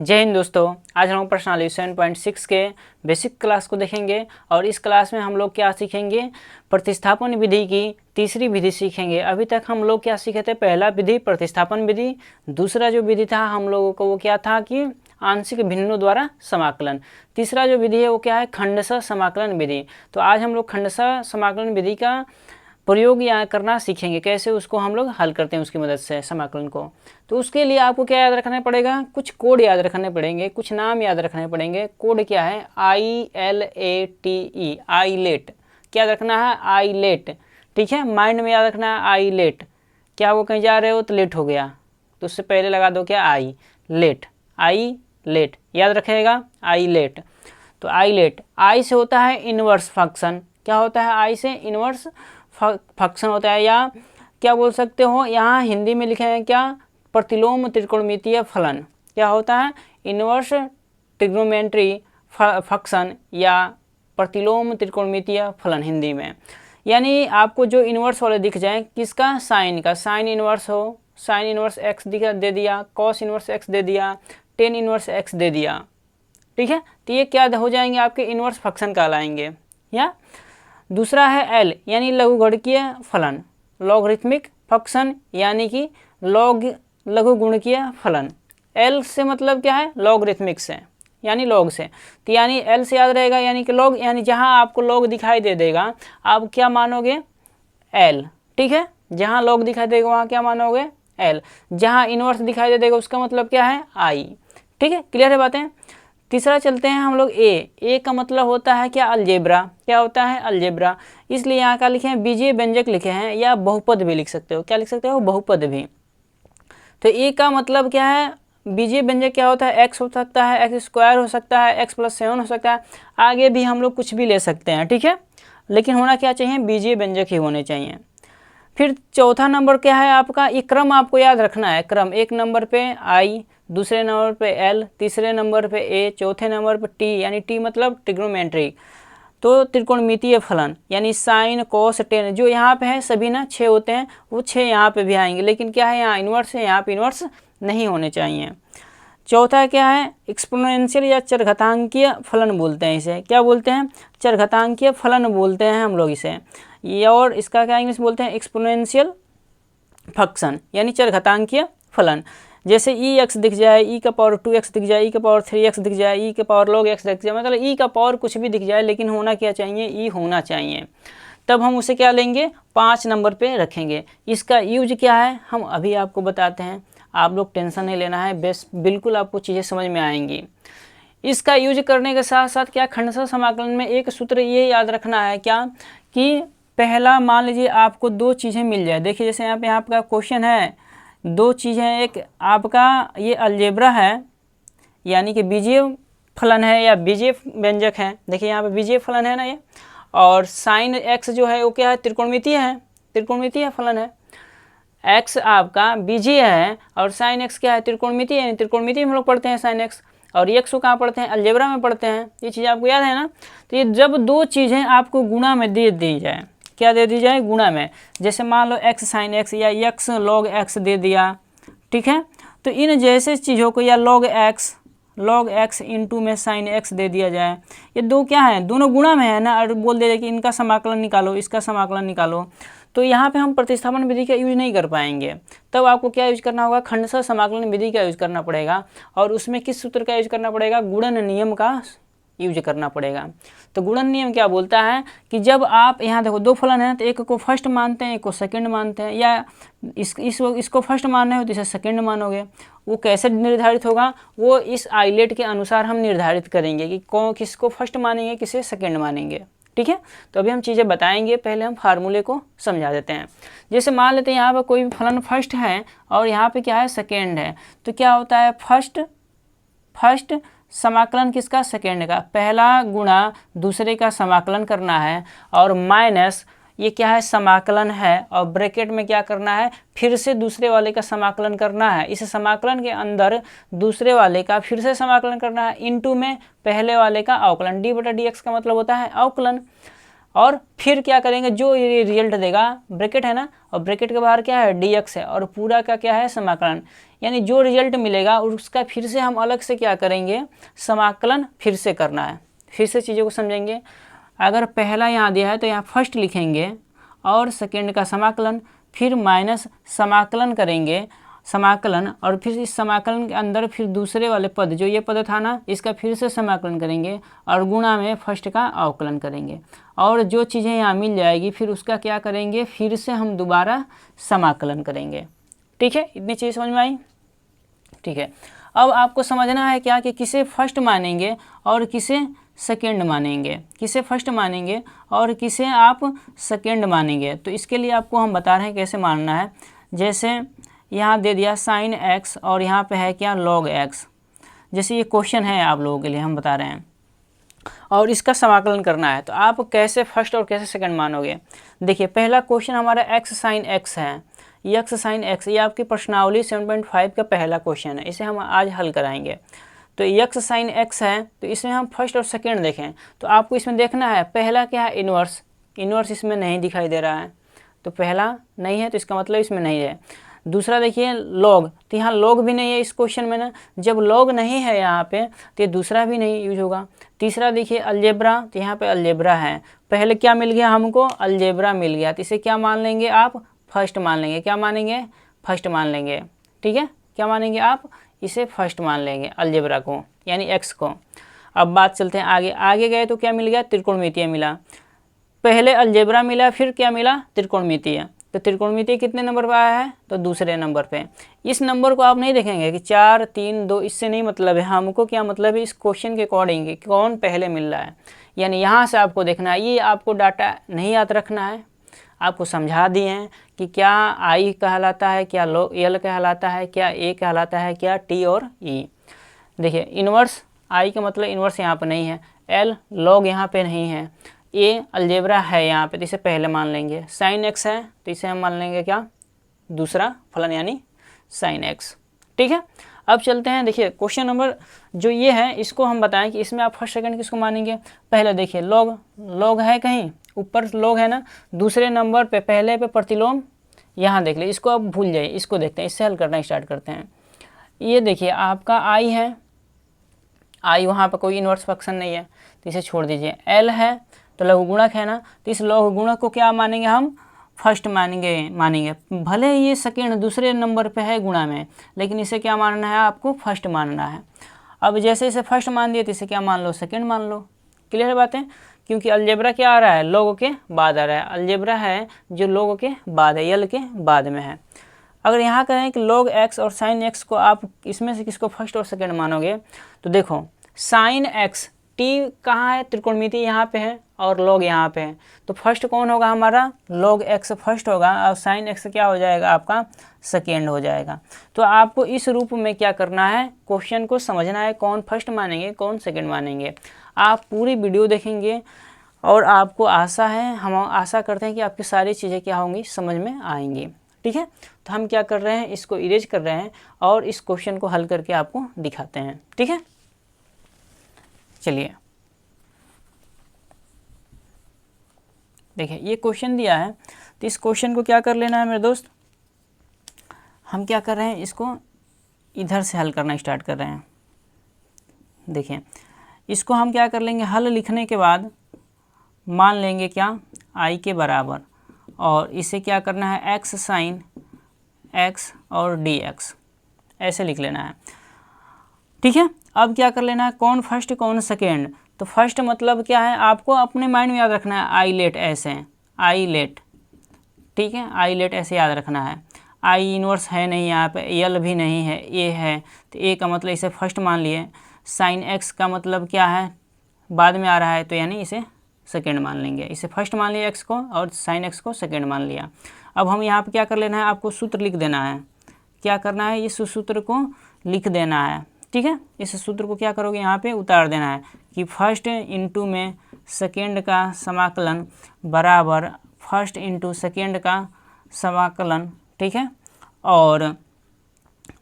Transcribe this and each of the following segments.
जय हिंद दोस्तों। आज हम लोग प्रश्नावली 7.6 के बेसिक क्लास को देखेंगे और इस क्लास में हम लोग क्या सीखेंगे, प्रतिस्थापन विधि की तीसरी विधि सीखेंगे। अभी तक हम लोग क्या सीखे थे, पहला विधि प्रतिस्थापन विधि, दूसरा जो विधि था हम लोगों को वो क्या था कि आंशिक भिन्नों द्वारा समाकलन, तीसरा जो विधि है वो क्या है, खंडशः समाकलन विधि। तो आज हम लोग खंडशः समाकलन विधि का प्रयोग यहाँ करना सीखेंगे, कैसे उसको हम लोग हल करते हैं उसकी मदद से समाकलन को। तो उसके लिए आपको क्या याद रखना पड़ेगा, कुछ कोड याद रखने पड़ेंगे, कुछ नाम याद रखने पड़ेंगे। कोड क्या है, ILATE, आईलेट। क्या याद रखना है, आईलेट। ठीक है, माइंड में याद रखना है आईलेट। क्या वो कहीं जा रहे हो तो लेट हो गया तो उससे पहले लगा दो क्या, आई लेट, आई लेट याद रखेगा, आई लेट। तो आई लेट, आई से होता है इनवर्स फंक्शन। क्या होता है, आई से इनवर्स फंक्शन होता है, या क्या बोल सकते हो, यहाँ हिंदी में लिखे हैं क्या, प्रतिलोम त्रिकोणमितीय फलन। क्या होता है, इनवर्स ट्रिग्नोमेट्री फंक्शन या प्रतिलोम त्रिकोणमितीय फलन हिंदी में। यानी आपको जो इनवर्स वाले दिख जाए, किसका, साइन का, साइन इनवर्स हो, साइन इनवर्स एक्स दे दिया, कॉस इनवर्स एक्स दे दिया, टेन इनवर्स एक्स दे दिया। ठीक है, तो ये क्या हो जाएंगे, आपके इनवर्स फंक्शन कहलाएंगे। या दूसरा है एल यानी लघुगणकीय फलन, लॉगरिथमिक फंक्शन यानी कि लघुगुणकीय फलन। एल से मतलब क्या है, लॉगरिथमिक से यानी लॉग से। तो यानी एल से याद रहेगा यानी कि लॉग, यानी जहां आपको लॉग दिखाई दे देगा आप क्या मानोगे, एल। ठीक है, जहां लॉग दिखाई देगा वहां क्या मानोगे, एल। जहां इनवर्स दिखाई दे देगा उसका मतलब क्या है, आई। ठीक है, क्लियर है बातें। तीसरा चलते हैं हम लोग, ए का मतलब होता है क्या, अलजेब्रा। क्या होता है, अलजेब्रा। इसलिए यहाँ का लिखे हैं बीजीय व्यंजक लिखे हैं, या बहुपद भी लिख सकते हो। क्या लिख सकते हो, बहुपद भी। तो ए का मतलब क्या है, बीजीय व्यंजक क्या होता है, एक्स हो सकता है, एक्स स्क्वायर हो सकता है, x+7 हो सकता है, आगे भी हम लोग कुछ भी ले सकते हैं। ठीक है, लेकिन होना क्या चाहिए, बीजीय व्यंजक ही होने चाहिए। फिर चौथा नंबर क्या है आपका, ये क्रम आपको याद रखना है। क्रम, एक नंबर पे आई, दूसरे नंबर पे एल, तीसरे नंबर पे ए, चौथे नंबर पे टी, यानी टी मतलब ट्रिग्नोमेट्रिक। तो त्रिकोणमितीय फलन यानी साइन कॉस टेन, जो यहाँ पे है सभी ना 6 होते हैं, वो 6 यहाँ पे भी आएंगे, लेकिन क्या है यहाँ इन्वर्स है, यहाँ पे इन्वर्स नहीं होने चाहिए। चौथा क्या है, एक्सपोनेंशियल या चरघातांकीय फलन बोलते हैं इसे। क्या बोलते हैं, चरघातांकीय फलन बोलते हैं हम लोग इसे। ये और इसका क्या इंग्लिश बोलते हैं, एक्सपोनेंशियल फंक्शन यानी चरघातांकीय फलन। जैसे ई एक्स दिख जाए, ई का पावर 2x दिख जाए, ई का पावर 3x दिख जाए, ई का पावर log x दिख जाए, मतलब ई का पावर कुछ भी दिख जाए, लेकिन होना क्या चाहिए, ई होना चाहिए। तब हम उसे क्या लेंगे, 5 नंबर पे रखेंगे। इसका यूज क्या है हम अभी आपको बताते हैं, आप लोग टेंशन नहीं लेना है, बेस बिल्कुल आपको चीज़ें समझ में आएंगी। इसका यूज करने के साथ साथ क्या, खंडशः समाकलन में एक सूत्र ये याद रखना है क्या, कि पहला मान लीजिए आपको 2 चीज़ें मिल जाए। देखिए जैसे यहाँ पे आपका क्वेश्चन है, 2 चीज़ें, एक आपका ये अलजेब्रा है यानी कि बीजीय फलन है या बीजीय व्यंजक है। देखिए यहाँ पे बीजीय फलन है ना ये, और साइन एक्स जो है वो क्या है, त्रिकोणमितीय है, त्रिकोणमितीय फलन है। एक्स आपका बीजीय है और साइन एक्स क्या है, त्रिकोणमितीय है। त्रिकोणमितीय हम लोग पढ़ते हैं साइन एक्स, और एक्स को कहाँ पढ़ते हैं, अलजेब्रा में पढ़ते हैं। ये चीज़ आपको याद है ना। तो ये जब 2 चीज़ें आपको गुणा में दे दी जाए, क्या दे दी जाए, गुणा में, जैसे मान लो एक्स साइन एक्स या एक्स लॉग एक्स दे दिया। ठीक है, तो इन जैसे चीज़ों को, या लॉग एक्स इंटू में साइन एक्स दे दिया जाए, ये 2 क्या है, दोनों गुणा में है ना, और बोल दे कि इनका समाकलन निकालो, इसका समाकलन निकालो। तो यहाँ पे हम प्रतिस्थापन विधि का यूज नहीं कर पाएंगे। तब आपको क्या यूज करना होगा, खंडशः समाकलन विधि का यूज करना पड़ेगा। और उसमें किस सूत्र का यूज करना पड़ेगा, गुणन नियम का यूज करना पड़ेगा। तो गुणन नियम क्या बोलता है कि जब आप यहाँ देखो 2 फलन है, तो एक को फर्स्ट मानते हैं, एक को सेकंड मानते हैं, या इसको फर्स्ट मानना है तो इसे सेकंड मानोगे। वो कैसे निर्धारित होगा, वो इस आइलेट के अनुसार हम निर्धारित करेंगे कि किसको फर्स्ट मानेंगे, किसे सेकंड मानेंगे। ठीक है, तो अभी हम चीज़ें बताएंगे, पहले हम फार्मूले को समझा देते हैं। जैसे मान लेते हैं यहाँ पर कोई फलन फर्स्ट है और यहाँ पे क्या है, सेकेंड है। तो क्या होता है, फर्स्ट समाकलन किसका, सेकेंड का, पहला गुणा दूसरे का समाकलन करना है, और माइनस ये क्या है, समाकलन है, और ब्रैकेट में क्या करना है, फिर से दूसरे वाले का समाकलन करना है। इस समाकलन के अंदर दूसरे वाले का फिर से समाकलन करना है, इनटू में पहले वाले का अवकलन। डी बटा डी एक्स का मतलब होता है अवकलन। और फिर क्या करेंगे, जो ये रिजल्ट देगा, ब्रैकेट है ना, और ब्रैकेट के बाहर क्या है, dx है, और पूरा का क्या है, समाकलन। यानी जो रिजल्ट मिलेगा उसका फिर से हम अलग से क्या करेंगे, समाकलन फिर से करना है। फिर से चीज़ों को समझेंगे। अगर पहला यहाँ दिया है तो यहाँ फर्स्ट लिखेंगे और सेकेंड का समाकलन, फिर माइनस समाकलन करेंगे, समाकलन, और फिर इस समाकलन के अंदर फिर दूसरे वाले पद, जो ये पद था ना, इसका फिर से समाकलन करेंगे और गुणा में फर्स्ट का अवकलन करेंगे, और जो चीज़ें यहाँ मिल जाएगी फिर उसका क्या करेंगे, फिर से हम दोबारा समाकलन करेंगे। ठीक है, इतनी चीज़ समझ में आई। ठीक है, अब आपको समझना है क्या कि किसे फर्स्ट मानेंगे और किसे सेकेंड मानेंगे, किसे फर्स्ट मानेंगे और किसे आप सेकेंड मानेंगे। तो इसके लिए आपको हम बता रहे हैं कैसे मानना है। जैसे यहाँ दे दिया साइन x और यहाँ पे है क्या, log x। जैसे ये क्वेश्चन है आप लोगों के लिए, हम बता रहे हैं, और इसका समाकलन करना है। तो आप कैसे फर्स्ट और कैसे सेकंड मानोगे। देखिए पहला क्वेश्चन हमारा x साइन x है, x साइन x, ये आपकी प्रश्नावली 7.5 का पहला क्वेश्चन है, इसे हम आज हल कराएंगे। तो x साइन x है, तो इसमें हम फर्स्ट और सेकेंड देखें तो आपको इसमें देखना है पहला क्या है, इन्वर्स। इन्वर्स इसमें नहीं दिखाई दे रहा है, तो पहला नहीं है, तो इसका मतलब इसमें नहीं है। दूसरा देखिए लॉग, तो यहाँ लॉग भी नहीं है इस क्वेश्चन में ना, जब लॉग नहीं है यहाँ पे तो ये दूसरा भी नहीं यूज होगा। तीसरा देखिए अलजेब्रा, तो यहाँ पे अलजेब्रा है, पहले क्या मिल गया हमको, अलजेब्रा मिल गया, तो इसे क्या मान लेंगे आप, फर्स्ट मान लेंगे। क्या मानेंगे, फर्स्ट मान लेंगे। ठीक है, क्या मानेंगे आप, इसे फर्स्ट मान लेंगे, अलजेब्रा को यानी एक्स को। अब बात चलते हैं आगे, आगे गए तो क्या मिल गया, त्रिकोणमितीय मिला। पहले अलजेब्रा मिला, फिर क्या मिला, त्रिकोणमितीय। तो त्रिकोणमितीय कितने नंबर पर आया है, तो दूसरे नंबर पे। इस नंबर को आप नहीं देखेंगे कि 4 3 2, इससे नहीं मतलब है हमको, क्या मतलब है इस क्वेश्चन के अकॉर्डिंग कि कौन पहले मिल रहा है, यानी यहाँ से आपको देखना है। ये आपको डाटा नहीं याद रखना है, आपको समझा दिए हैं कि क्या आई कहलाता है, क्या एल कहलाता है, क्या ए कहलाता है, क्या टी और ई। देखिए इन्वर्स, आई का मतलब इन्वर्स यहाँ पर नहीं है, एल लॉग यहाँ पे नहीं है, ए अलजेब्रा है यहाँ पे, तो इसे पहले मान लेंगे। साइन एक्स है तो इसे हम मान लेंगे क्या, दूसरा फलन यानी साइन एक्स। ठीक है, अब चलते हैं। देखिए क्वेश्चन नंबर जो ये है इसको हम बताएं कि इसमें आप फर्स्ट सेकंड किसको मानेंगे। पहले देखिए लॉग, लॉग है कहीं ऊपर लॉग है ना, दूसरे नंबर पे पहले पे प्रतिलोम, यहाँ देख ले, इसको अब भूल जाइए, इसको देखते हैं, इससे हल करना स्टार्ट करते हैं। ये देखिए आपका आई है, आई वहाँ पर कोई इन्वर्स फंक्शन नहीं है तो इसे छोड़ दीजिए। एल है तो लघु गुणक है ना, तो इस लघु गुणक को क्या मानेंगे हम, फर्स्ट मानेंगे। भले ये सेकेंड दूसरे नंबर पे है गुणा में, लेकिन इसे क्या मानना है आपको, फर्स्ट मानना है। अब जैसे इसे फर्स्ट मान दिए तो इसे क्या मान लो, सेकेंड मान लो। क्लियर बात है, क्योंकि अलजेब्रा क्या आ रहा है, लोग के बाद आ रहा है, अलजेब्रा है जो लोग के बाद है, यल के बाद में है। अगर यहाँ कहें कि log x और sin x को आप इसमें से किसको फर्स्ट और सेकंड मानोगे, तो देखो sin x, t कहाँ है, त्रिकोणमितीय यहाँ पे है और log यहाँ पे है, तो फर्स्ट कौन होगा हमारा, log x फर्स्ट होगा और sin x क्या हो जाएगा आपका, सेकेंड हो जाएगा। तो आपको इस रूप में क्या करना है, क्वेश्चन को समझना है, कौन फर्स्ट मानेंगे कौन सेकेंड मानेंगे। आप पूरी वीडियो देखेंगे और आपको आशा है, हम आशा करते हैं कि आपकी सारी चीज़ें क्या होंगी, समझ में आएंगी। ठीक है, तो हम क्या कर रहे हैं, इसको इरेज कर रहे हैं और इस क्वेश्चन को हल करके आपको दिखाते हैं। ठीक है, चलिए देखिए ये क्वेश्चन दिया है, तो इस क्वेश्चन को क्या कर लेना है मेरे दोस्त, हम क्या कर रहे हैं, इसको इधर से हल करना स्टार्ट कर रहे हैं। देखिए इसको हम क्या कर लेंगे, हल लिखने के बाद मान लेंगे क्या, आई के बराबर, और इसे क्या करना है, एक्स साइन एक्स और डी एक्स, ऐसे लिख लेना है। ठीक है, अब क्या कर लेना है, कौन फर्स्ट कौन सेकेंड। तो फर्स्ट मतलब क्या है, आपको अपने माइंड में याद रखना है, आई लेट ऐसे, आई लेट। ठीक है, आई लेट ऐसे याद रखना है। आई इनवर्स है नहीं यहाँ पे, एल भी नहीं है, ए है, तो ए का मतलब इसे फर्स्ट मान लिए। साइन एक्स का मतलब क्या है, बाद में आ रहा है, तो यानी इसे सेकेंड मान लेंगे। इसे फर्स्ट मान लिया एक्स को और साइन एक्स को सेकेंड मान लिया। अब हम यहाँ पे क्या कर लेना है, आपको सूत्र लिख देना है। क्या करना है, इस सूत्र को लिख देना है। ठीक है, इस सूत्र को क्या करोगे, यहाँ पे उतार देना है कि फर्स्ट इंटू में सेकेंड का समाकलन बराबर फर्स्ट इंटू सेकेंड का समाकलन। ठीक है, और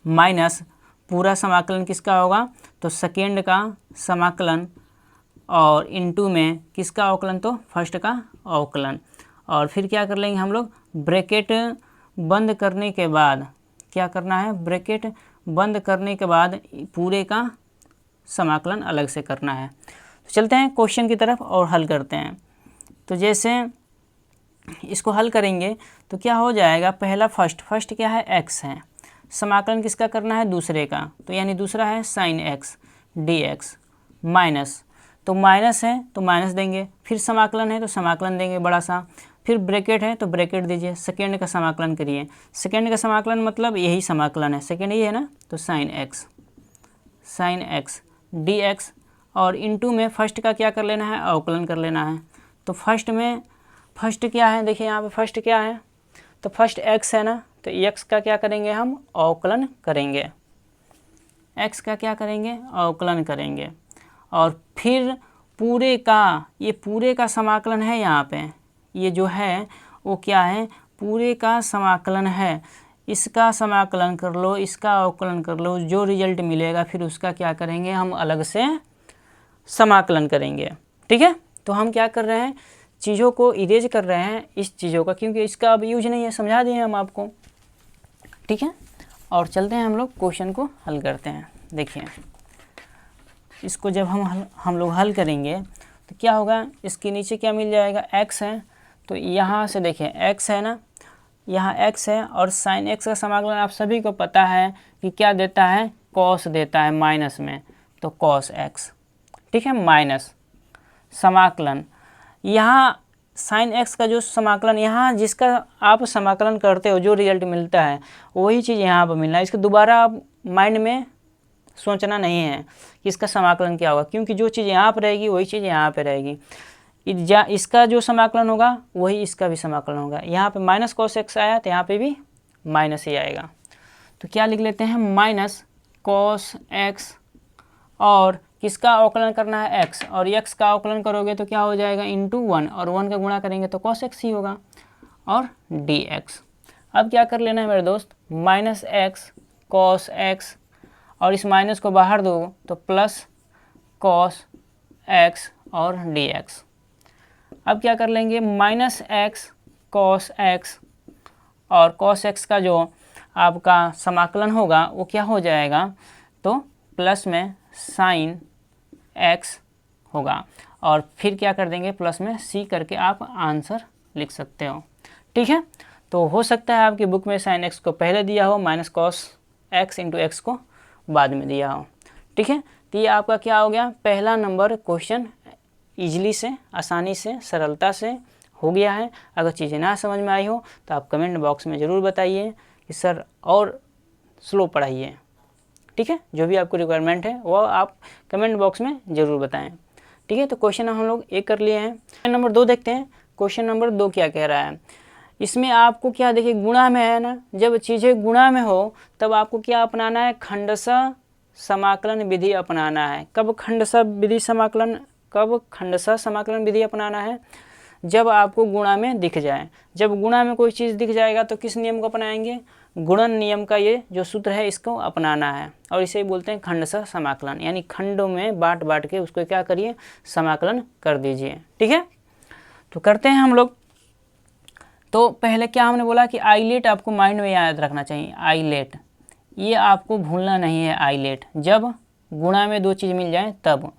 माइनस पूरा समाकलन किसका होगा, तो सेकेंड का समाकलन और इनटू में किसका अवकलन, तो फर्स्ट का अवकलन। और फिर क्या कर लेंगे हम लोग, ब्रैकेट बंद करने के बाद क्या करना है, ब्रैकेट बंद करने के बाद पूरे का समाकलन अलग से करना है। तो चलते हैं क्वेश्चन की तरफ और हल करते हैं। तो जैसे इसको हल करेंगे तो क्या हो जाएगा, पहला फर्स्ट क्या है, x है, समाकलन किसका करना है, दूसरे का, तो यानी दूसरा है sin x dx, माइनस, तो माइनस है तो माइनस देंगे, फिर समाकलन है तो समाकलन देंगे बड़ा सा, फिर ब्रैकेट है तो ब्रैकेट दीजिए, सेकेंड का समाकलन करिए, सेकेंड का समाकलन मतलब यही समाकलन है, सेकेंड ही है ना, तो sin x dx, और इनटू में फर्स्ट का क्या कर लेना है, अवकलन कर लेना है। तो फर्स्ट क्या है, देखिए यहाँ पे फर्स्ट क्या है, तो फर्स्ट x है ना, तो x का क्या करेंगे हम, अवकलन करेंगे, x का क्या करेंगे, अवकलन करेंगे। और फिर पूरे का, ये पूरे का समाकलन है, यहाँ पे ये जो है वो क्या है, पूरे का समाकलन है, इसका समाकलन कर लो, इसका अवकलन कर लो, जो रिजल्ट मिलेगा फिर उसका क्या करेंगे, हम अलग से समाकलन करेंगे। ठीक है, तो हम क्या कर रहे हैं, चीज़ों को इरेज कर रहे हैं इस चीज़ों का, क्योंकि इसका अब यूज नहीं है, समझा दिए हम आपको। ठीक है, और चलते हैं हम लोग क्वेश्चन को हल करते हैं। देखिए इसको जब हम लोग हल करेंगे तो क्या होगा, इसके नीचे क्या मिल जाएगा, x है, तो यहाँ से देखिए x है ना, यहाँ x है, और sin x का समाकलन आप सभी को पता है कि क्या देता है, cos देता है माइनस में, तो cos x। ठीक है, माइनस समाकलन, यहाँ sin x का जो समाकलन, यहाँ जिसका आप समाकलन करते हो जो रिजल्ट मिलता है वही चीज़ यहाँ पर मिलना है, इसको दोबारा आप माइंड में सोचना नहीं है कि इसका समाकलन क्या होगा, क्योंकि जो चीज़ यहाँ पर रहेगी वही चीज़ यहाँ पे रहेगी, इसका जो समाकलन होगा वही इसका भी समाकलन होगा। यहाँ पे माइनस cos x आया तो यहाँ पे भी माइनस ही आएगा, तो क्या लिख लेते हैं, माइनस cos x, और किसका अवकलन करना है, x, और x का अवकलन करोगे तो क्या हो जाएगा, इंटू 1, और 1 का गुणा करेंगे तो cos x ही होगा, और dx। अब क्या कर लेना है मेरे दोस्त, माइनस x cos x, और इस माइनस को बाहर दो तो प्लस cos x और dx। अब क्या कर लेंगे, माइनस x cos x, और cos x का जो आपका समाकलन होगा वो क्या हो जाएगा, तो प्लस में sin x होगा, और फिर क्या कर देंगे, प्लस में c करके आप आंसर लिख सकते हो। ठीक है, तो हो सकता है आपकी बुक में sin x को पहले दिया हो, minus cos x into x को बाद में दिया हो। ठीक है, तो ये आपका क्या हो गया, पहला नंबर क्वेश्चन ईजिली से, आसानी से, सरलता से हो गया है। अगर चीज़ें ना समझ में आई हो तो आप कमेंट बॉक्स में ज़रूर बताइए कि सर और स्लो पढ़ाइए। ठीक है, जो भी आपको रिक्वायरमेंट है वो आप कमेंट बॉक्स में ज़रूर बताएं। ठीक है, तो क्वेश्चन हम लोग एक कर लिए हैं। क्वेश्चन नंबर 2 देखते हैं। क्वेश्चन नंबर 2 क्या कह रहा है, इसमें आपको क्या देखिए, गुणा में है ना, जब चीज़ें गुणा में हो तब आपको क्या अपनाना है, खंडशः समाकलन विधि अपनाना है। कब खंडशः समाकलन विधि अपनाना है, जब आपको गुणा में दिख जाए। जब गुणा में कोई चीज़ दिख जाएगा तो किस नियम को अपनाएंगे, गुणन नियम का ये जो सूत्र है इसको अपनाना है, और इसे बोलते हैं खंडशः समाकलन, यानी खंडों में बांट के उसको क्या करिए, समाकलन कर दीजिए। ठीक है, तो करते हैं हम लोग। तो पहले क्या हमने बोला कि आइलेट आपको माइंड में याद रखना चाहिए, आइलेट, ये आपको भूलना नहीं है। आइलेट जब गुणा में दो चीज़ मिल जाए तब।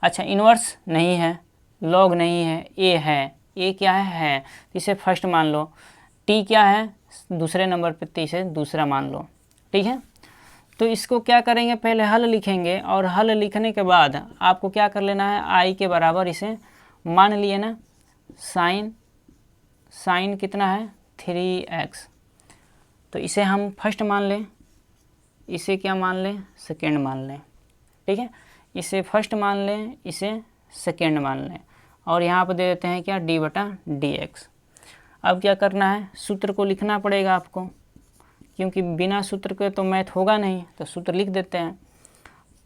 अच्छा, इन्वर्स नहीं है, लॉग नहीं है, ए है, ए क्या है, इसे फर्स्ट मान लो, टी क्या है दूसरे नंबर पे, तो इसे दूसरा मान लो। ठीक है, तो इसको क्या करेंगे, पहले हल लिखेंगे, और हल लिखने के बाद आपको क्या कर लेना है, आई के बराबर इसे मान लिए ना, साइन कितना है 3x, तो इसे हम फर्स्ट मान लें, इसे क्या मान लें, सेकेंड मान लें। ठीक है, इसे फर्स्ट मान लें, इसे सेकेंड मान लें, और यहाँ पर दे देते हैं क्या, d/dx। अब क्या करना है, सूत्र को लिखना पड़ेगा आपको, क्योंकि बिना सूत्र के तो मैथ होगा नहीं, तो सूत्र लिख देते हैं,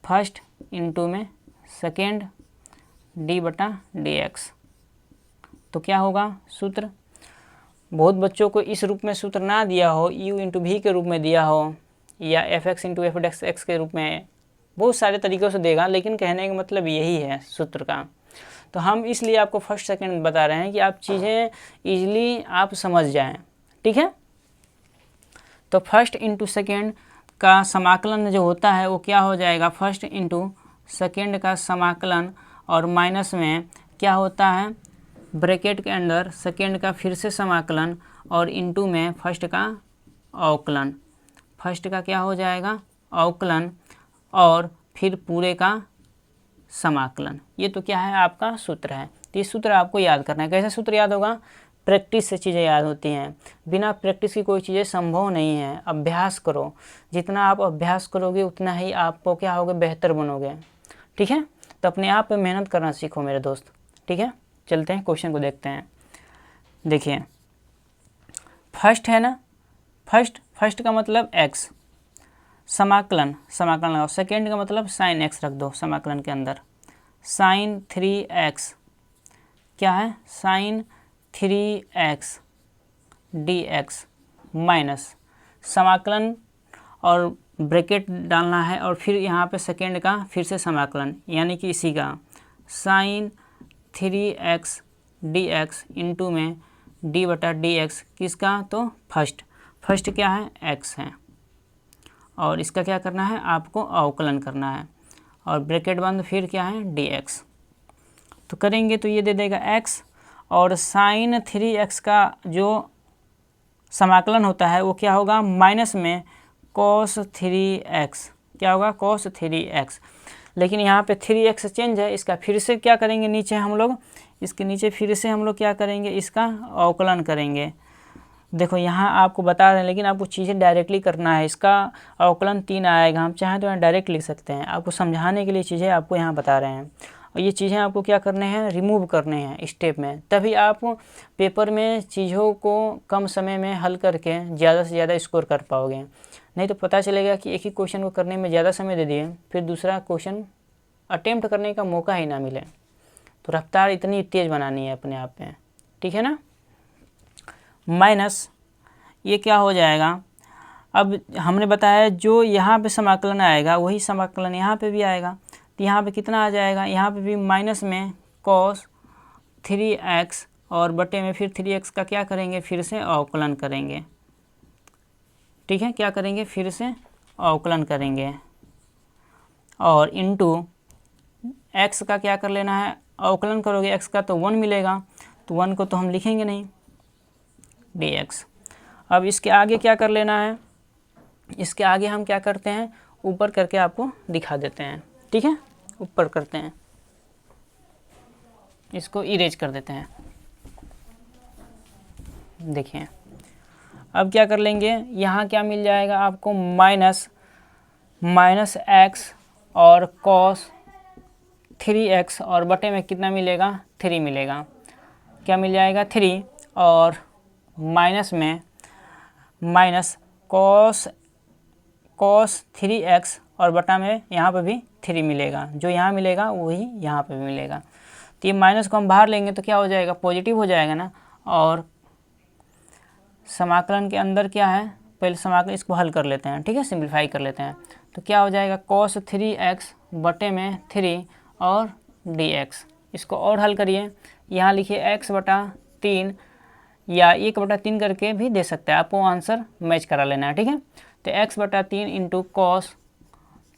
फर्स्ट इंटू में सेकेंड d/dx। तो क्या होगा सूत्र, बहुत बच्चों को इस रूप में सूत्र ना दिया हो, u इंटू v के रूप में दिया हो, या fx इंटू f(x) के रूप में, बहुत सारे तरीक़ों से देगा, लेकिन कहने का मतलब यही है सूत्र का। तो हम इसलिए आपको फर्स्ट सेकंड बता रहे हैं कि आप चीज़ें ईजिली आप समझ जाएं, ठीक है। तो फर्स्ट इंटू सेकेंड का समाकलन जो होता है वो क्या हो जाएगा, फर्स्ट इंटू सेकेंड का समाकलन, और माइनस में क्या होता है, ब्रैकेट के अंदर सेकेंड का फिर से समाकलन, और इंटू में फर्स्ट का अवकलन, फर्स्ट का क्या हो जाएगा अवकलन, और फिर पूरे का समाकलन। ये तो क्या है आपका सूत्र है। तो ये सूत्र आपको याद करना है। कैसे सूत्र याद होगा, प्रैक्टिस से चीज़ें याद होती हैं, बिना प्रैक्टिस की कोई चीज़ें संभव नहीं है। अभ्यास करो, जितना आप अभ्यास करोगे उतना ही आपको क्या होगे, बेहतर बनोगे, ठीक है। तो अपने आप पे मेहनत करना सीखो मेरे दोस्त, ठीक है। चलते हैं क्वेश्चन को देखते हैं। देखिए फर्स्ट है ना, फर्स्ट का मतलब x, समाकलन लगाओ। सेकेंड का मतलब साइन x रख दो समाकलन के अंदर, साइन 3x क्या है, साइन 3x dx माइनस समाकलन और ब्रैकेट डालना है, और फिर यहाँ पे सेकेंड का फिर से समाकलन, यानी कि इसी का साइन 3x dx इंटू में d बटा dx किसका, तो फर्स्ट क्या है x है, और इसका क्या करना है आपको अवकलन करना है, और ब्रैकेट बंद, फिर क्या है dx। तो करेंगे तो ये दे देगा x, और साइन 3x का जो समाकलन होता है वो क्या होगा, माइनस में cos 3x, क्या होगा cos 3x। लेकिन यहाँ पे 3x चेंज है, इसका फिर से क्या करेंगे, नीचे हम लोग इसके नीचे फिर से हम लोग क्या करेंगे, इसका अवकलन करेंगे। देखो यहाँ आपको बता रहे हैं, लेकिन आपको चीज़ें डायरेक्टली करना है। इसका अवकलन 3 आएगा, हम चाहें तो यहाँ डायरेक्ट लिख सकते हैं। आपको समझाने के लिए चीज़ें आपको यहाँ बता रहे हैं, और ये चीज़ें आपको क्या करने हैं, रिमूव करने हैं स्टेप में, तभी आप पेपर में चीज़ों को कम समय में हल करके ज़्यादा से ज़्यादा स्कोर कर पाओगे। नहीं तो पता चलेगा कि एक ही क्वेश्चन को करने में ज़्यादा समय दे दिए, फिर दूसरा क्वेश्चन अटेम्प्ट करने का मौका ही ना मिले। तो रफ्तार इतनी तेज़ बनानी है अपने आप में, ठीक है ना। माइनस ये क्या हो जाएगा, अब हमने बताया जो यहाँ पे समाकलन आएगा वही समाकलन यहाँ पे भी आएगा। तो यहाँ पे कितना आ जाएगा, यहाँ पे भी माइनस में cos 3x, और बटे में फिर 3x का क्या करेंगे, फिर से अवकलन करेंगे, ठीक है। क्या करेंगे, फिर से अवकलन करेंगे, और इंटू x का क्या कर लेना है, अवकलन करोगे x का तो 1 मिलेगा, तो 1 को तो हम लिखेंगे नहीं, dx। अब इसके आगे क्या कर लेना है, इसके आगे हम क्या करते हैं, ऊपर करके आपको दिखा देते हैं, ठीक है। ऊपर करते हैं, इसको इरेज कर देते हैं। देखिए अब क्या कर लेंगे, यहाँ क्या मिल जाएगा आपको, माइनस x और cos 3x, और बटे में कितना मिलेगा, 3 मिलेगा, क्या मिल जाएगा 3, और माइनस में माइनस cos 3x, और बटा में यहाँ पे भी 3 मिलेगा, जो यहाँ मिलेगा वही यहाँ पे भी मिलेगा। तो ये माइनस को हम बाहर लेंगे तो क्या हो जाएगा, पॉजिटिव हो जाएगा ना। और समाकलन के अंदर क्या है, पहले समाकलन इसको हल कर लेते हैं, ठीक है, सिंप्लीफाई कर लेते हैं। तो क्या हो जाएगा, cos 3x बटे में 3 और dx। इसको और हल करिए, यहाँ लिखिए x बटा 3 या 1/3 करके भी दे सकते हैं, आपको आंसर मैच करा लेना है, ठीक है। तो x बटा 3 इंटू cos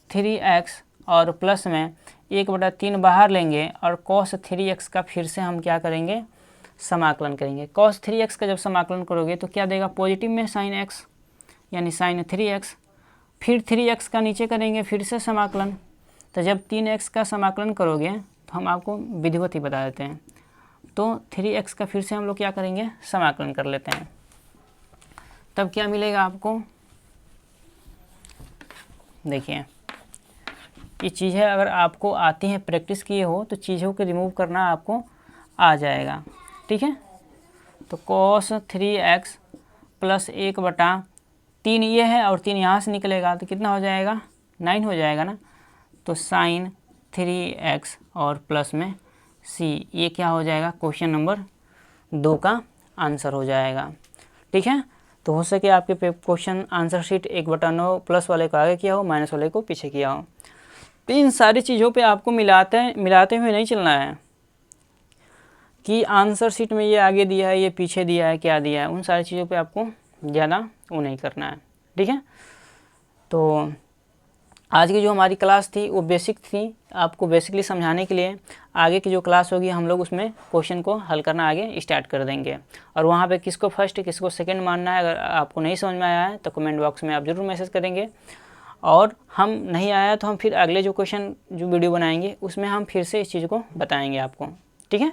3x, और प्लस में 1/3 बाहर लेंगे, और cos 3x का फिर से हम क्या करेंगे, समाकलन करेंगे। cos 3x का जब समाकलन करोगे तो क्या देगा, पॉजिटिव में sin x यानी sin 3x, फिर 3x का नीचे करेंगे फिर से समाकलन। तो जब 3x का समाकलन करोगे तो हम आपको विधिवत ही बता देते हैं, तो 3x का फिर से हम लोग क्या करेंगे, समाकलन कर लेते हैं। तब क्या मिलेगा आपको, देखिए ये चीज़ें अगर आपको आती हैं, प्रैक्टिस किए हो, तो चीज़ों को रिमूव करना आपको आ जाएगा, ठीक है। तो cos 3x प्लस 1/3 ये है, और 3 यहाँ से निकलेगा तो कितना हो जाएगा, 9 हो जाएगा ना। तो sin 3x और प्लस में c, ये क्या हो जाएगा, क्वेश्चन नंबर 2 का आंसर हो जाएगा, ठीक है। तो हो सके आपके क्वेश्चन आंसर शीट 1/9 प्लस वाले को आगे किया हो, माइनस वाले को पीछे किया हो। तो इन सारी चीज़ों पे आपको मिलाते हुए नहीं चलना है, कि आंसर शीट में ये आगे दिया है, ये पीछे दिया है, क्या दिया है, उन सारी चीज़ों पे आपको ज़्यादा वो नहीं करना है। ठीक है, तो आज की जो हमारी क्लास थी वो बेसिक थी, आपको बेसिकली समझाने के लिए। आगे की जो क्लास होगी हम लोग उसमें क्वेश्चन को हल करना आगे स्टार्ट कर देंगे, और वहाँ पे किसको फर्स्ट किसको सेकंड मानना है, अगर आपको नहीं समझ में आया है तो कमेंट बॉक्स में आप ज़रूर मैसेज करेंगे, और हम नहीं आया तो हम फिर अगले जो क्वेश्चन जो वीडियो बनाएंगे उसमें हम फिर से इस चीज़ को बताएंगे आपको। ठीक है,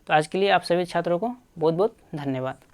तो आज के लिए आप सभी छात्रों को बहुत बहुत धन्यवाद।